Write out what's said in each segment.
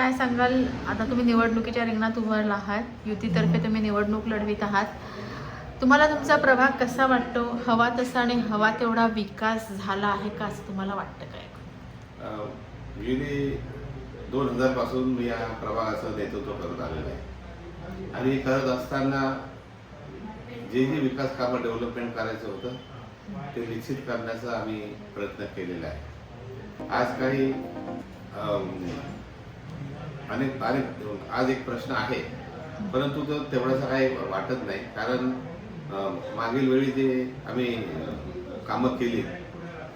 काय सांगाल? आता तुम्ही निवडणुकीच्या रिंगणात उभारला आहात, युतीतर्फे तुम्ही निवडणूक लढवित आहात. तुम्हाला तुमचा प्रभाग कसा वाटतो? हवा तसा आणि हवा तेवढा विकास झाला आहे का असं तुम्हाला वाटतं काय? गेली 2000 पासून मी या प्रभागाचं नेतृत्व करत आलेलो आहे आणि करत असताना जे विकास कामं डेव्हलपमेंट करायचं होतं ते निश्चित करण्याचा आम्ही प्रयत्न केलेला आहे. आज काही अनेक अनेक आज एक प्रश्न आहे, परंतु तो तेवढासा काही वाटत नाही. कारण मागील वेळी जे आम्ही कामं केली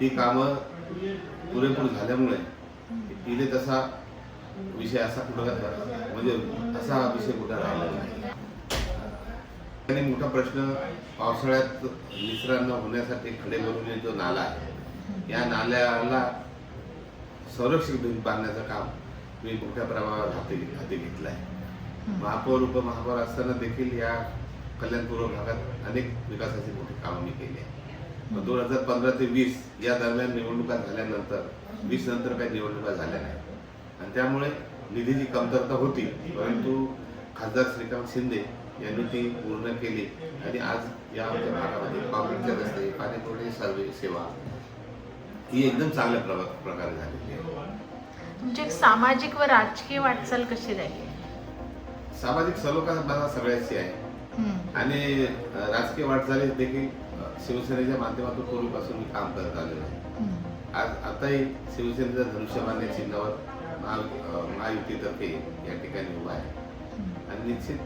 ती कामं पुरेपूर झाल्यामुळे इथे तसा विषय असा कुठं म्हणजे असा विषय कुठं राहिला नाही. आणि मोठा प्रश्न पावसाळ्यात निचरा न होण्यासाठी खडेबोरवणे जो नाला आहे, या नाल्याला संरक्षक भिंत बांधण्याचं काम मी मोठ्या प्रमाणावर हाती घेतलं आहे. महापौर उपमहापौर असताना देखील या कल्याणपूर्व भागात अनेक विकासाची मोठी कामं मी केली आहे. 2015 ते 20 या दरम्यान निवडणुका झाल्यानंतर 20 नंतर काही निवडणुका झाल्या नाही आणि त्यामुळे निधीची कमतरता होती, परंतु खासदार श्रीकांत शिंदे यांनी ती पूर्ण केली आणि आज या आमच्या भागामध्ये कॉन्क्रीटचे रस्ते, पाणीपुरवठा सर्वे सेवा ही एकदम चांगल्या प्रकारे झालेली आहे. तुमची एक सामाजिक व राजकीय वाटचाल कशी राहील? सामाजिक सलोखा माझा सगळ्याची आहे आणि राजकीय वाटचाली देखील शिवसेनेच्या माध्यमातून पूर्वीपासून मी काम करत आलेलो आहे. आताही शिवसेनेच्या धनुष्यबाण चिन्हावर महायुतीतर्फे या ठिकाणी उभा आहे आणि निश्चित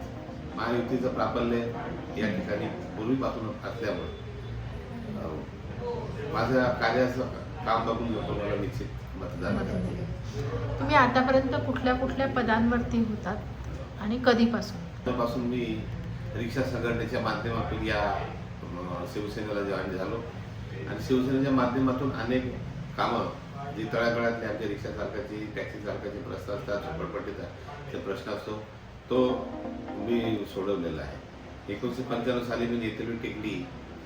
महायुतीचं प्राबल्य या ठिकाणी पूर्वीपासून असल्यामुळे माझ्या कार्याचं काम बघून लोक मला निश्चित मतदान करतील. तुम्ही आतापर्यंत कुठल्या कुठल्या पदांवरती होतात आणि कधीपासून? मी रिक्षा संघटनेच्या माध्यमातून या शिवसेनेला जॉईन झालो आणि शिवसेनेच्या माध्यमातून अनेक कामं जी तळागाळातली आमच्या रिक्षा चालकाची, टॅक्सी चालकाचे प्रश्न असतात, झोपडपट्टीचा प्रश्न असतो, तो मी सोडवलेला आहे. 1995 साली मी नेतृत्व टेकडी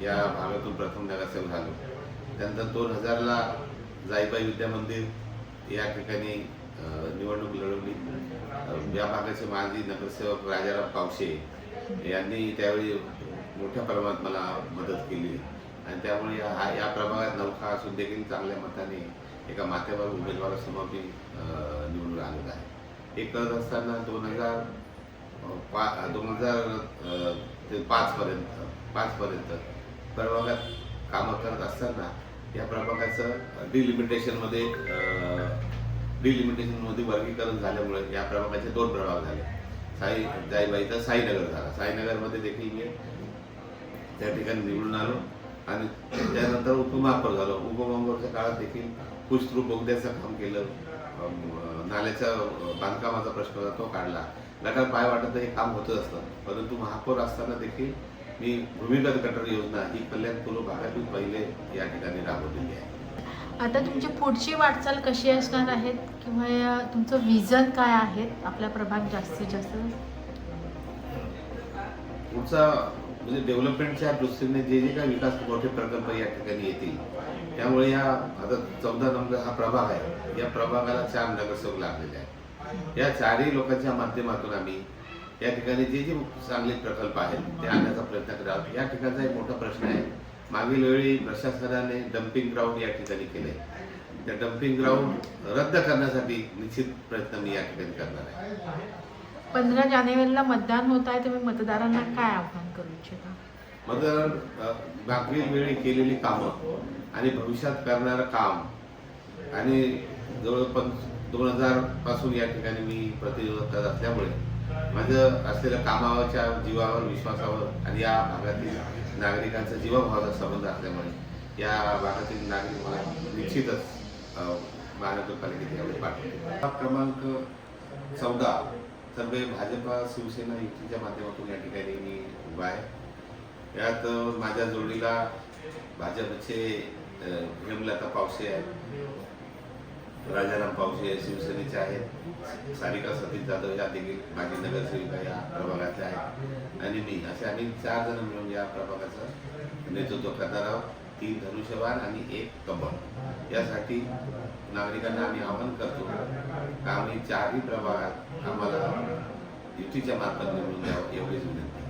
या भागातून प्रथम नगरसेवक झालो. त्यानंतर 2000ला जाईबाई विद्या मंदिर या ठिकाणी निवडणूक लढवली. या भागाचे माजी नगरसेवक राजाराम पावशे यांनी त्यावेळी मोठ्या प्रमाणात मला मदत केली आणि त्यामुळे या प्रभागात नौका असून देखील चांगल्या मताने एका माथ्यावर उमेदवारासमोर मी निवडून आलेला आहे. हे करत असताना 2005 पर्यंत प्रभागात कामं करत असताना या प्रभागाचं डिलिमिटेशनमध्ये वर्गीकरण झाल्यामुळे या प्रभागाचे 2 प्रभाग झाले. जाईबाईचा साईनगर झाला. साईनगरमध्ये देखील मी त्या ठिकाणी निवडून आलो आणि त्यानंतर उपमहापौर झालो. उपमहापौरच्या काळात देखील कुस्त्रू बोगद्याचं काम केलं, नाल्याच्या बांधकामाचा प्रश्न होता तो काढला. गटार पाय वाटत हे काम होतच असतं, परंतु महापौर असताना देखील मी भूमिगत गटार योजना ही कल्याणपूर्व भागातून पहिले या ठिकाणी राबवलेली आहे. आता तुमची पुढची वाटचाल कशी असणार आहे किंवा तुमचं विजन काय आहे आपला प्रभाग जास्तीत जास्त? पुढचा म्हणजे डेव्हलपमेंटच्या दृष्टीने जे काही विकास मोठे प्रकल्प या ठिकाणी येतील, त्यामुळे या आता 14 नंबर हा प्रभाग आहे, या प्रभागाला 4 नगरसेवक लागलेले आहेत. या 4ही लोकांच्या माध्यमातून आम्ही या ठिकाणी जे चांगले प्रकल्प आहेत ते आणण्याचा प्रयत्न करावा. या ठिकाणचा एक मोठा प्रश्न आहे. मागील वेळी प्रशासनाने डम्पिंग ग्राउंड या ठिकाणी केले. त्या डम्पिंग ग्राउंड रद्द करण्यासाठी निश्चित प्रयत्न मी या ठिकाणी करणार आहे. 15 जानेवारीला मतदान होत आहे, तुम्ही मतदारांना काय आव्हान करू इच्छिता? मागील वेळी केलेली कामं आणि भविष्यात करणारं काम आणि जवळपास 2000 पासून या ठिकाणी मी प्रतिनिधित्व करत असल्यामुळे माझं असलेल्या कामावरच्या जीवावर, विश्वासावर आणि या भागातील नागरिकांचा जीवाभावाचा संबंध असल्यामुळे या भागातील नागरिक मला निश्चितच महानगरपालिकेत यावेळी पाठवले. क्रमांक 14 सर्व भाजपा शिवसेना युतीच्या माध्यमातून या ठिकाणी मी उभा आहे. यात माझ्या जोडीला भाजपचे हेमलता पावसे आहेत, राजाराम पावसे शिवसेनेचे आहेत, सारिका सतीश जाधव या देखील माजी नगरसेविका या प्रभागाच्या आहेत आणि मी असे आम्ही 4 जण मिळून या प्रभागाचं नेतृत्व करणार आहोत. 3 धनुष्यबाण आणि 1 कमळ. यासाठी नागरिकांना आम्ही आवाहन करतो का आम्ही 4ही प्रभागात आम्हाला युतीच्या मार्फत निवडून द्यावं एवढीच विनंती.